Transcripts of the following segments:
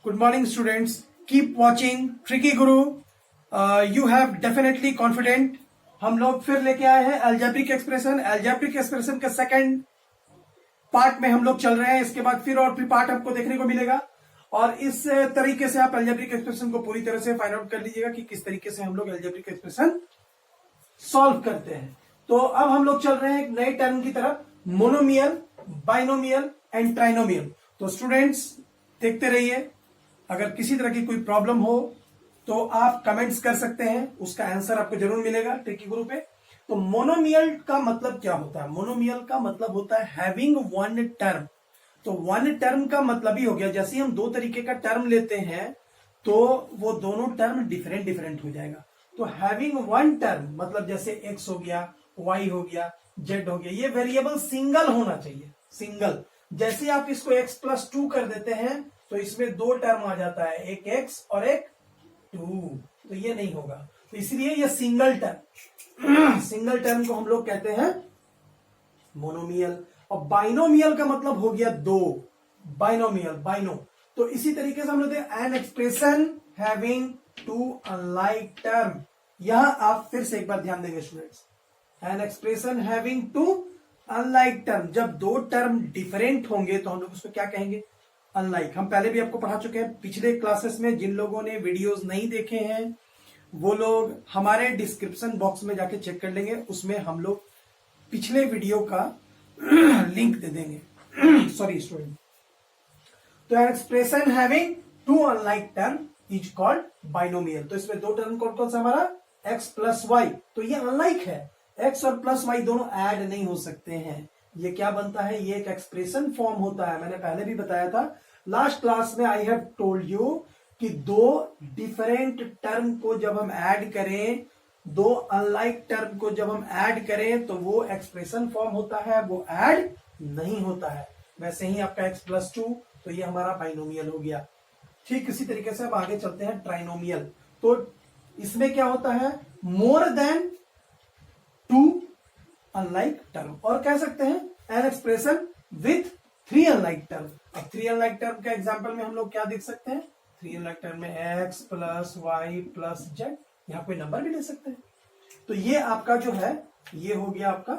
Good morning, students. Keep watching Tricky Guru. You have definitely confident. हम लोग फिर लेके आए हैं अलजेब्रिक एक्सप्रेशन। अलजेब्रिक एक्सप्रेशन का सेकंड पार्ट में हम लोग चल रहे हैं। इसके बाद फिर और भी पार्ट आपको देखने को मिलेगा और इस तरीके से आप अलजेब्रिक एक्सप्रेशन को पूरी तरह से फाइंड आउट कर लीजिएगा कि किस तरीके से हम लोग अलजेब्रिक एक्सप्रेशन सॉल्व करते हैं। तो अब हम लोग चल रहे हैं एक नए टर्म की तरफ, मोनोमियल, बाइनोमियल एंड ट्राइनोमियल। तो स्टूडेंट्स देखते रहिए। अगर किसी तरह की कोई प्रॉब्लम हो तो आप कमेंट्स कर सकते हैं, उसका आंसर आपको जरूर मिलेगा ट्रिकी गुरु पे। तो मोनोमियल का मतलब क्या होता है? मोनोमियल का मतलब होता है हैविंग वन टर्म। तो वन टर्म का मतलब ही हो गया, जैसे हम दो तरीके का टर्म लेते हैं तो वो दोनों टर्म डिफरेंट डिफरेंट हो जाएगा। तो हैविंग वन टर्म मतलब जैसे x हो गया, y हो गया, z हो गया, ये वेरिएबल सिंगल होना चाहिए। सिंगल, जैसे आप इसको x+2 कर देते हैं तो इसमें दो टर्म आ जाता है, एक x और एक 2, तो ये नहीं होगा। तो इसलिए ये सिंगल टर्म सिंगल टर्म को हम लोग कहते हैं मोनोमियल। और बाइनोमियल का मतलब हो गया दो, बाइनोमियल, बाइनो। तो इसी तरीके से हम लोग an expression having two unlike term. यहां आप फिर से एक बार ध्यान देंगे students, an expression having two unlike term. जब दो टर्म डिफरेंट होंगे तो हम लोग उसको क्या कहेंगे? अनलाइक। हम पहले भी आपको पढ़ा चुके हैं पिछले क्लासेस में। जिन लोगों ने वीडियोस नहीं देखे हैं वो लोग हमारे डिस्क्रिप्शन बॉक्स में जाके चेक कर लेंगे, उसमें हम लोग पिछले वीडियो का लिंक दे देंगे। Sorry student. तो expression having two unlike term is called binomial. तो इसमें दो टर्म कौन कौन सा हमारा? x+y। तो ये अनलाइक है, x और +y दोनों ऐड नहीं हो सकते हैं। ये क्या बनता है? ये एक एक्सप्रेशन फॉर्म होता है। मैंने पहले भी बताया था लास्ट क्लास में, आई हैव टोल्ड यू कि दो डिफरेंट टर्म को जब हम ऐड करें, दो अनलाइक टर्म को जब हम ऐड करें तो वो एक्सप्रेशन फॉर्म होता है, वो ऐड नहीं होता है। वैसे ही आपका x+2, तो ये हमारा बाइनोमियल हो गया। ठीक इसी तरीके से अब आगे चलते हैं ट्राइनोमियल। तो इसमें क्या होता है? More than two unlike term, और कह सकते हैं an expression with 3 unlike term. अब 3 अनलाइक टर्म के एग्जांपल में हम लोग क्या देख सकते हैं? 3 अनलाइक टर्म में x + y + z, यहां कोई नंबर भी ले सकते हैं। तो ये आपका जो है ये हो गया आपका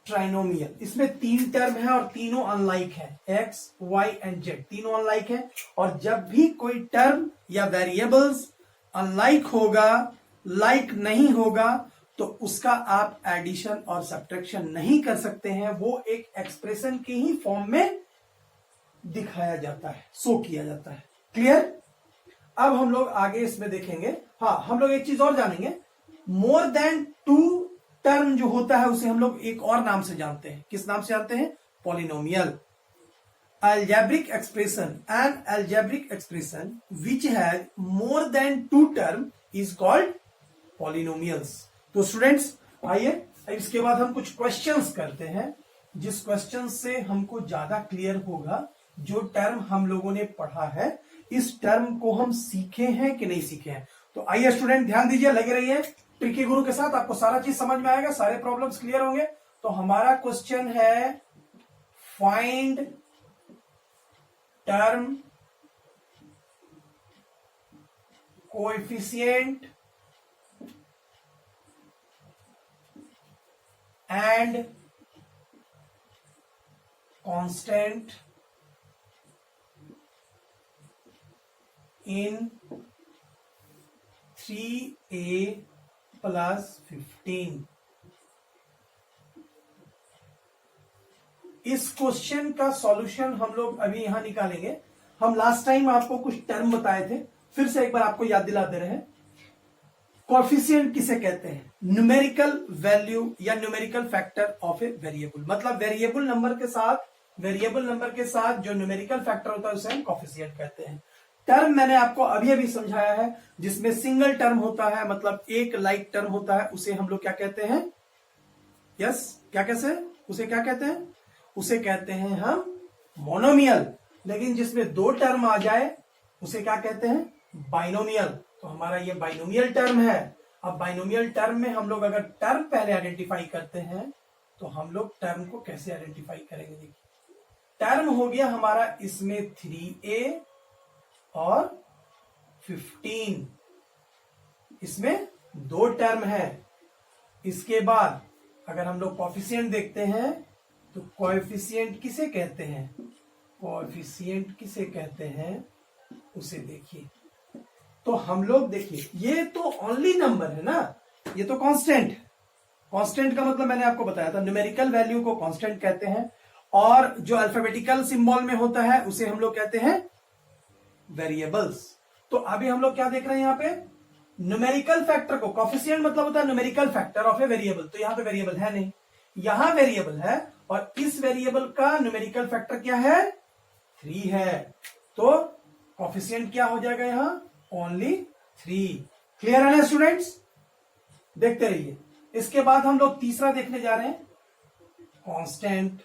ट्राइनोमियल। इसमें 3 टर्म है और तीनों अनलाइक है, x, y एंड z तीनों अनलाइक है। और जब भी कोई टर्म या वेरिएबल्स अनलाइक होगा, लाइक नहीं होगा, तो उसका आप एडिशन और सब्ट्रैक्शन नहीं कर सकते हैं। वो एक एक्सप्रेशन के ही फॉर्म में दिखाया जाता है, शो किया जाता है। क्लियर? अब हम लोग आगे इसमें देखेंगे। हाँ, हम लोग एक चीज और जानेंगे। मोर देन टू टर्म जो होता है उसे हम लोग एक और नाम से जानते हैं। किस नाम से जानते हैं? Polynomial. Algebraic expression, an algebraic expression which has more than two term is called polynomials. तो स्टूडेंट्स आइए इसके बाद हम कुछ क्वेश्चंस करते हैं, जिस क्वेश्चन से हमको ज्यादा क्लियर होगा जो टर्म हम लोगों ने पढ़ा है, इस टर्म को हम सीखे हैं कि नहीं सीखे हैं। तो आइए स्टूडेंट ध्यान दीजिए, लगे रहिए ट्रिकी गुरु के साथ, आपको सारा चीज समझ में आएगा, सारे प्रॉब्लम्स क्लियर होंगे। तो हमारा क्वेश्चन है find term coefficient and constant in 3a + 15। इस क्वेश्चन का सॉल्यूशन हम लोग अभी यहां निकालेंगे। हम लास्ट टाइम आपको कुछ टर्म बताए थे, फिर से एक बार आपको याद दिला दे रहे हैं। कोएफिशिएंट किसे कहते हैं? न्यूमेरिकल वैल्यू या numerical factor of a variable. मतलब वेरिएबल नंबर के साथ जो न्यूमेरिकल फैक्टर होता है उसे हम कोएफिशिएंट कहते हैं। टर्म मैंने आपको अभी अभी समझाया है, जिसमें सिंगल टर्म होता है, मतलब एक लाइक टर्म होता है, उसे हम लोग क्या कहते हैं? यस, क्या कैसे उसे क्या कहते हैं? उसे कहते हैं हम मोनोमियल। लेकिन जिसमें दो टर्म आ जाए उसे क्या कहते हैं? बाइनोमियल। तो हमारा ये बाइनोमियल टर्म है। अब बाइनोमियल टर्म में हम लोग अगर टर्म पहले आइडेंटिफाई करते हैं तो हम लोग टर्म को कैसे आइडेंटिफाई करेंगे? देखिए, टर्म हो गया हमारा इसमें 3a और 15। इसमें 2 टर्म है। इसके बाद अगर हम लोग कॉफिशिएंट देखते हैं तो कोएफिशिएंट किसे कहते हैं, कोएफिशिएंट किसे कहते हैं उसे देखिए। तो हम लोग देखिए, ये तो ओनली नंबर है ना, ये तो कांस्टेंट। कांस्टेंट का मतलब मैंने आपको बताया था, न्यूमेरिकल वैल्यू को कांस्टेंट कहते हैं, और जो अल्फाबेटिकल सिंबल में होता है उसे हम लोग कहते हैं वेरिएबल्स। तो अभी हम लोग क्या देख रहे हैं यहाँ पे, न्यूमेरिकल फैक्टर को, कोएफिशिएंट मतलब होता है numerical factor of a variable. तो यहाँ पे वेरिएबल है नहीं, यहां वेरिएबल है, और इस वेरिएबल का न्यूमेरिकल फैक्टर क्या है, 3 है। तो कोएफिशिएंट क्या हो जाएगा यहां, ओनली 3। क्लियर है ना स्टूडेंट्स, देखते रहिए। इसके बाद हम लोग तीसरा देखने जा रहे हैं, कांस्टेंट।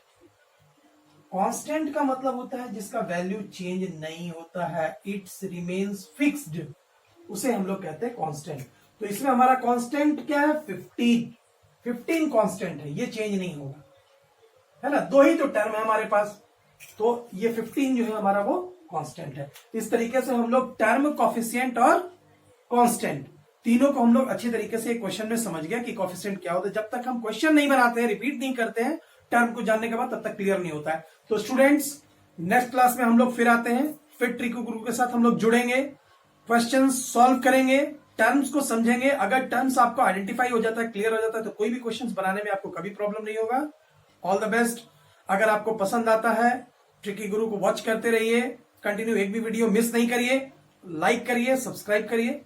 कांस्टेंट का मतलब होता है जिसका वैल्यू चेंज नहीं होता है, इट्स रिमेन्स फिक्स्ड, उसे हम लोग कहते हैं कांस्टेंट। तो इसमें हमारा कांस्टेंट क्या है, 15 कांस्टेंट है, ये चेंज नहीं होगा, है ना। 2 ही तो टर्म है हमारे पास, तो ये 15 जो है हमारा वो कांस्टेंट है। इस तरीके से हम लोग टर्म, कोएफिशिएंट और कांस्टेंट तीनों को हम लोग अच्छी तरीके से क्वेश्चन में समझ गया कि कोएफिशिएंट क्या होता है। जब तक हम क्वेश्चन नहीं बनाते हैं, रिपीट नहीं करते हैं टर्म को जानने के बाद, तब तक क्लियर नहीं होता है। तो स्टूडेंट्स, नेक्स्ट क्लास में हम लोग फिर आते हैं, फिर ट्रिको गुरु के साथ हम लोग जुड़ेंगे, क्वेश्चन सॉल्व करेंगे, टर्म्स को समझेंगे। अगर टर्म्स आपको आइडेंटिफाई हो जाता है, क्लियर हो जाता है, तो कोई भी क्वेश्चन बनाने में आपको कभी प्रॉब्लम नहीं होगा। All the best. अगर आपको पसंद आता है, ट्रिकी गुरु को वॉच करते रहिए, कंटिन्यू, एक भी वीडियो मिस नहीं करिए, लाइक करिए, सब्सक्राइब करिए।